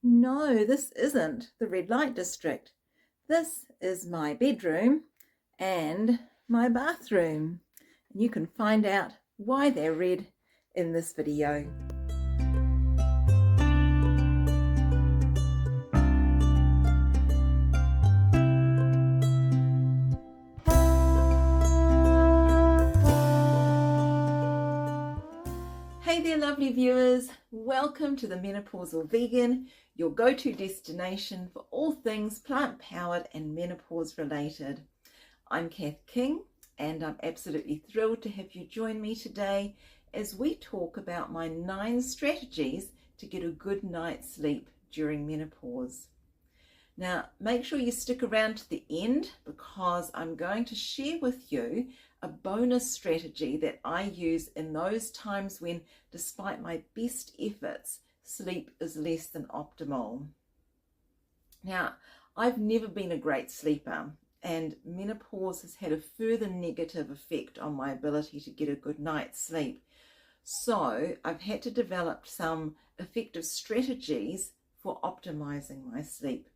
No, this isn't the red light district. This is my bedroom and my bathroom. And you can find out why they're red in this video. Hey there, lovely viewers. Welcome to the Menopausal Vegan, your go-to destination for all things plant-powered and menopause related. I'm Kath King, and I'm absolutely thrilled to have you join me today as we talk about my 9 strategies to get a good night's sleep during menopause. Now, make sure you stick around to the end because I'm going to share with you a bonus strategy that I use in those times when, despite my best efforts, sleep is less than optimal. Now, I've never been a great sleeper, and menopause has had a further negative effect on my ability to get a good night's sleep. So I've had to develop some effective strategies for optimizing my sleep.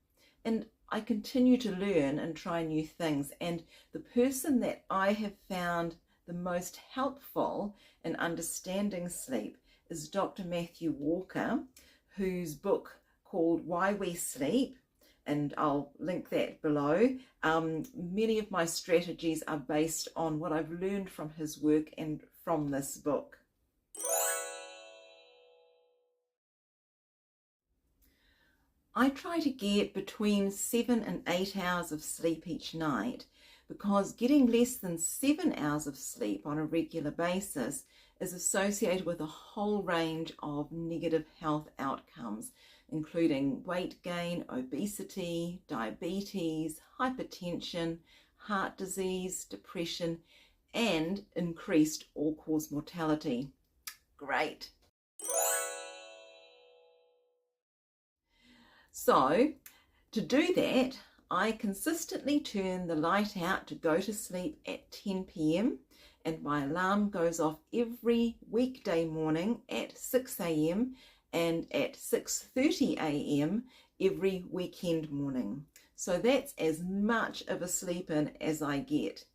And I continue to learn and try new things. And the person that I have found the most helpful in understanding sleep is Dr. Matthew Walker, whose book called Why We Sleep, and I'll link that below. Many of my strategies are based on what I've learned from his work and from this book. I try to get between 7 and 8 hours of sleep each night because getting less than 7 hours of sleep on a regular basis is associated with a whole range of negative health outcomes, including weight gain, obesity, diabetes, hypertension, heart disease, depression, and increased all-cause mortality. Great. So to do that, I consistently turn the light out to go to sleep at 10 p.m. and my alarm goes off every weekday morning at 6 a.m. and at 6:30 a.m. every weekend morning. So that's as much of a sleep in as I get.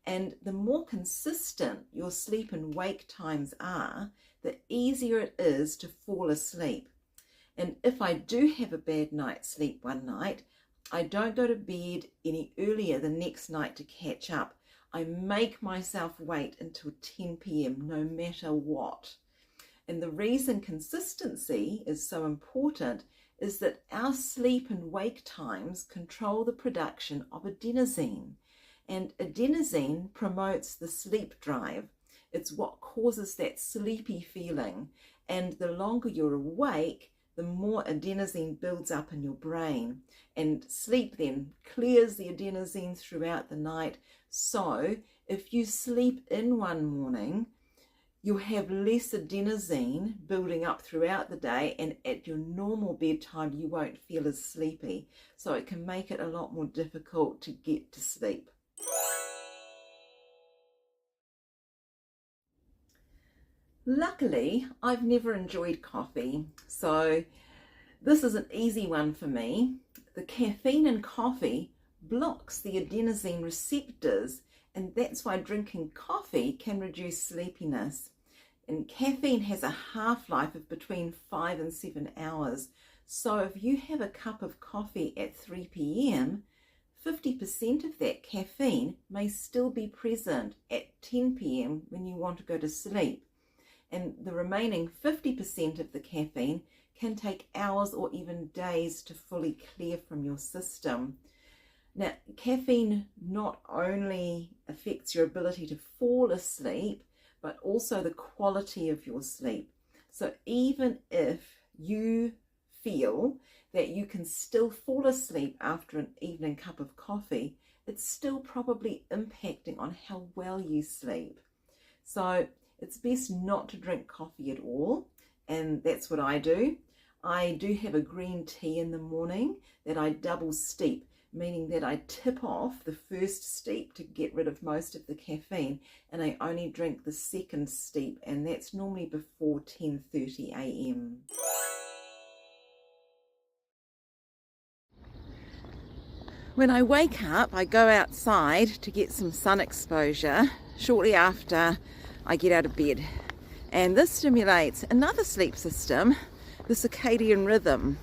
And the more consistent your sleep and wake times are, the easier it is to fall asleep. And if I do have a bad night's sleep one night, I don't go to bed any earlier the next night to catch up. I make myself wait until 10 p.m. no matter what. And the reason consistency is so important is that our sleep and wake times control the production of adenosine. And adenosine promotes the sleep drive. It's what causes that sleepy feeling. And the longer you're awake, the more adenosine builds up in your brain, and sleep then clears the adenosine throughout the night. So if you sleep in one morning, you'll have less adenosine building up throughout the day, and at your normal bedtime you won't feel as sleepy. So it can make it a lot more difficult to get to sleep. Luckily, I've never enjoyed coffee, so this is an easy one for me. The caffeine in coffee blocks the adenosine receptors, and that's why drinking coffee can reduce sleepiness. And caffeine has a half-life of between 5 and 7 hours. So if you have a cup of coffee at 3 p.m., 50% of that caffeine may still be present at 10 p.m. when you want to go to sleep. And the remaining 50% of the caffeine can take hours or even days to fully clear from your system. Now, caffeine not only affects your ability to fall asleep, but also the quality of your sleep. So even if you feel that you can still fall asleep after an evening cup of coffee, it's still probably impacting on how well you sleep. So it's best not to drink coffee at all, and that's what I do. I do have a green tea in the morning that I double steep, meaning that I tip off the first steep to get rid of most of the caffeine, and I only drink the second steep, and that's normally before 10:30 a.m. When I wake up, I go outside to get some sun exposure shortly after I get out of bed. And this stimulates another sleep system, the circadian rhythm.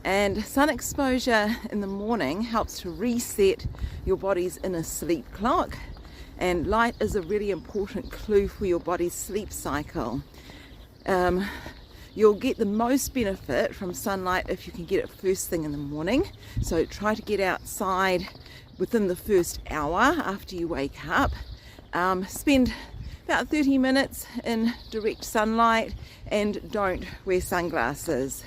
And sun exposure in the morning helps to reset your body's inner sleep clock. And light is a really important clue for your body's sleep cycle. You'll get the most benefit from sunlight if you can get it first thing in the morning. So try to get outside within the first hour after you wake up. Spend about 30 minutes in direct sunlight and don't wear sunglasses.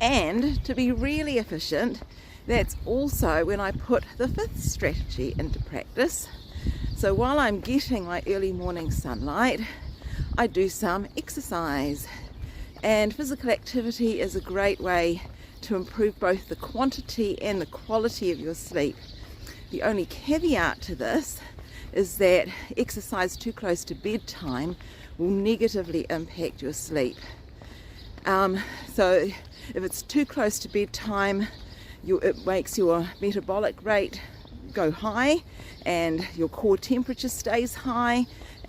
And to be really efficient, that's also when I put the fifth strategy into practice. So while I'm getting my early morning sunlight, I do some exercise. And physical activity is a great way to improve both the quantity and the quality of your sleep. The only caveat to this is that exercise too close to bedtime will negatively impact your sleep. So if it's too close to bedtime, it makes your metabolic rate go high and your core temperature stays high,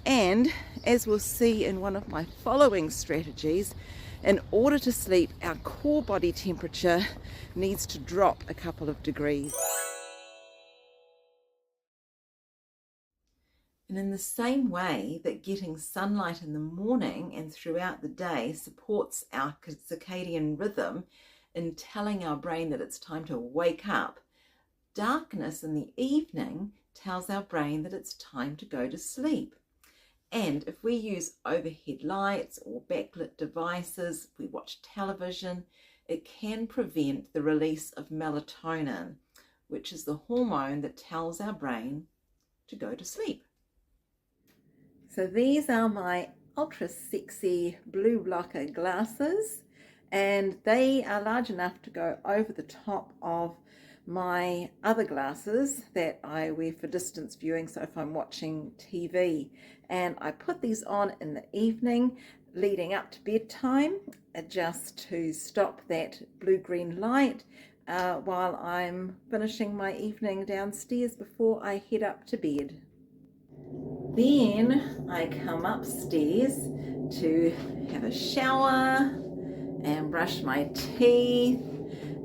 and as we'll see in one of my following strategies, in order to sleep, our core body temperature needs to drop a couple of degrees. And in the same way that getting sunlight in the morning and throughout the day supports our circadian rhythm in telling our brain that it's time to wake up, darkness in the evening tells our brain that it's time to go to sleep. And if we use overhead lights or backlit devices, if we watch television, it can prevent the release of melatonin, which is the hormone that tells our brain to go to sleep. So these are my ultra sexy blue blocker glasses, and they are large enough to go over the top of my other glasses that I wear for distance viewing, so if I'm watching TV. And I put these on in the evening leading up to bedtime just to stop that blue-green light while I'm finishing my evening downstairs before I head up to bed. Then I come upstairs to have a shower and brush my teeth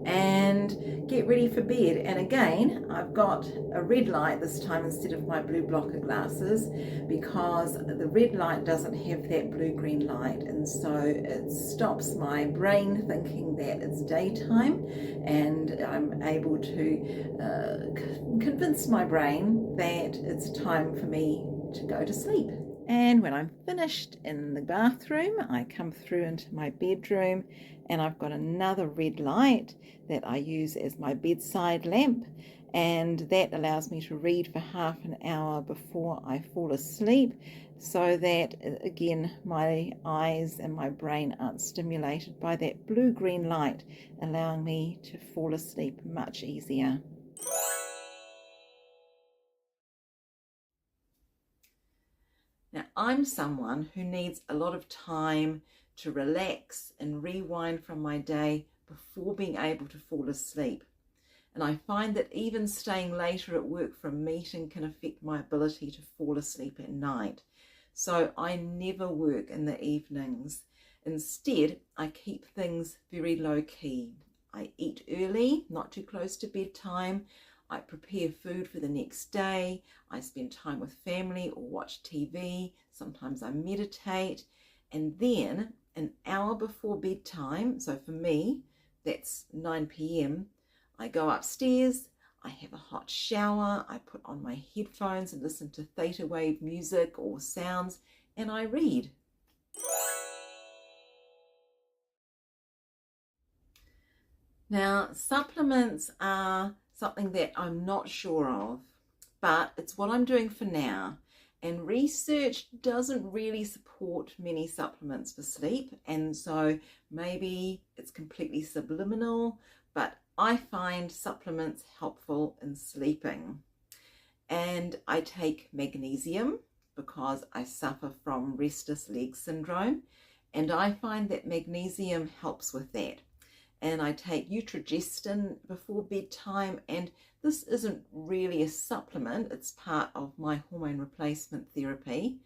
and get ready for bed. And again, I've got a red light this time instead of my blue blocker glasses, because the red light doesn't have that blue-green light, and so it stops my brain thinking that it's daytime, and I'm able to convince my brain that it's time for me to go to sleep. And when I'm finished in the bathroom, I come through into my bedroom, and I've got another red light that I use as my bedside lamp, and that allows me to read for half an hour before I fall asleep, so that again my eyes and my brain aren't stimulated by that blue-green light, allowing me to fall asleep much easier. Now, I'm someone who needs a lot of time to relax and rewind from my day before being able to fall asleep. And I find that even staying later at work for a meeting can affect my ability to fall asleep at night. So I never work in the evenings. Instead, I keep things very low key. I eat early, not too close to bedtime. I prepare food for the next day. I spend time with family or watch TV. Sometimes I meditate. And then an hour before bedtime, so for me, that's 9 p.m, I go upstairs, I have a hot shower, I put on my headphones and listen to theta wave music or sounds, and I read. Now, supplements are something that I'm not sure of, but it's what I'm doing for now. And research doesn't really support many supplements for sleep, and so maybe it's completely subliminal, but I find supplements helpful in sleeping. And I take magnesium because I suffer from restless leg syndrome, and I find that magnesium helps with that. and I take Eutrogestin before bedtime, and this isn't really a supplement, it's part of my hormone replacement therapy.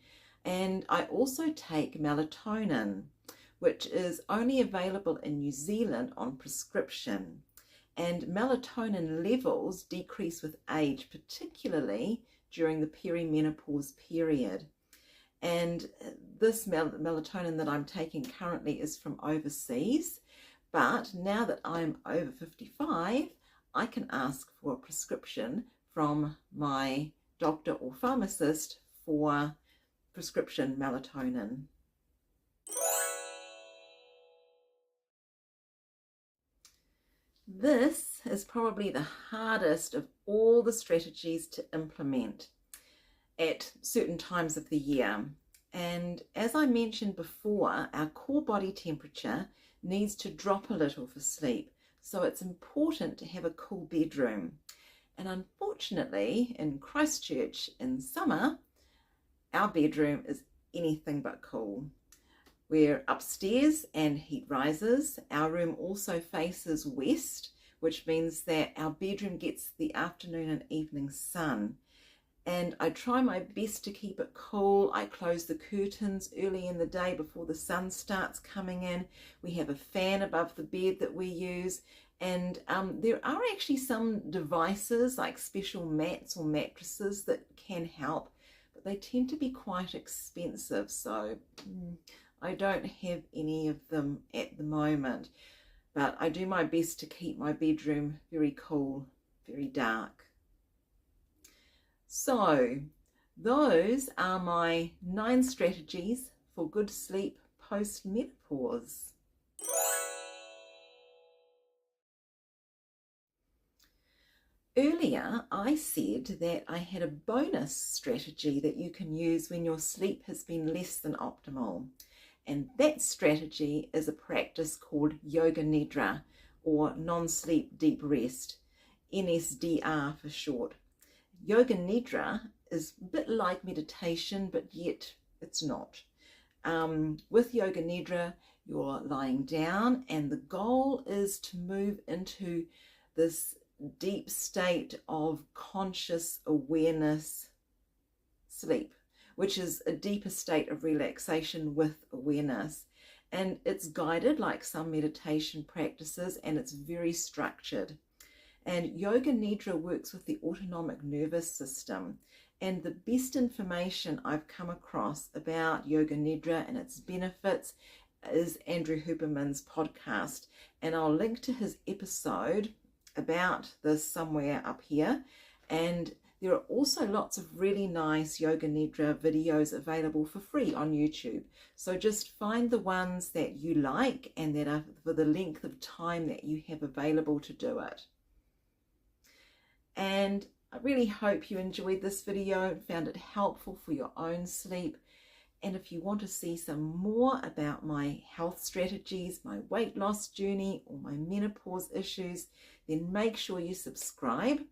And I also take melatonin, which is only available in New Zealand on prescription. And melatonin levels decrease with age, particularly during the perimenopause period. And this melatonin that I'm taking currently is from overseas. But now that I'm over 55, I can ask for a prescription from my doctor or pharmacist for prescription melatonin. This is probably the hardest of all the strategies to implement at certain times of the year. And as I mentioned before, our core body temperature needs to drop a little for sleep. So it's important to have a cool bedroom. And unfortunately, in Christchurch in summer, our bedroom is anything but cool. We're upstairs and heat rises. Our room also faces west, which means that our bedroom gets the afternoon and evening sun. And I try my best to keep it cool. I close the curtains early in the day before the sun starts coming in. We have a fan above the bed that we use. And there are actually some devices like special mats or mattresses that can help, but they tend to be quite expensive. So I don't have any of them at the moment, but I do my best to keep my bedroom very cool, very dark. So those are my 9 strategies for good sleep post-menopause. Earlier, I said that I had a bonus strategy that you can use when your sleep has been less than optimal. And that strategy is a practice called Yoga Nidra, or non-sleep deep rest, NSDR for short. Yoga Nidra is a bit like meditation, but yet it's not. With Yoga Nidra, you're lying down, and the goal is to move into this deep state of conscious awareness sleep, which is a deeper state of relaxation with awareness. And it's guided like some meditation practices, and it's very structured. And Yoga Nidra works with the autonomic nervous system. And the best information I've come across about Yoga Nidra and its benefits is Andrew Huberman's podcast. And I'll link to his episode about this somewhere up here. And there are also lots of really nice Yoga Nidra videos available for free on YouTube. So just find the ones that you like and that are for the length of time that you have available to do it. And I really hope you enjoyed this video and found it helpful for your own sleep. And if you want to see some more about my health strategies, my weight loss journey, or my menopause issues, then make sure you subscribe.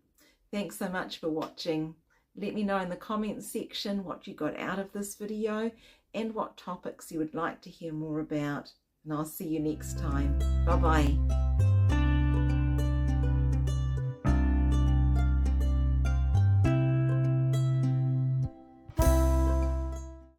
Thanks so much for watching. Let me know in the comments section what you got out of this video and what topics you would like to hear more about. And I'll see you next time. Bye-bye.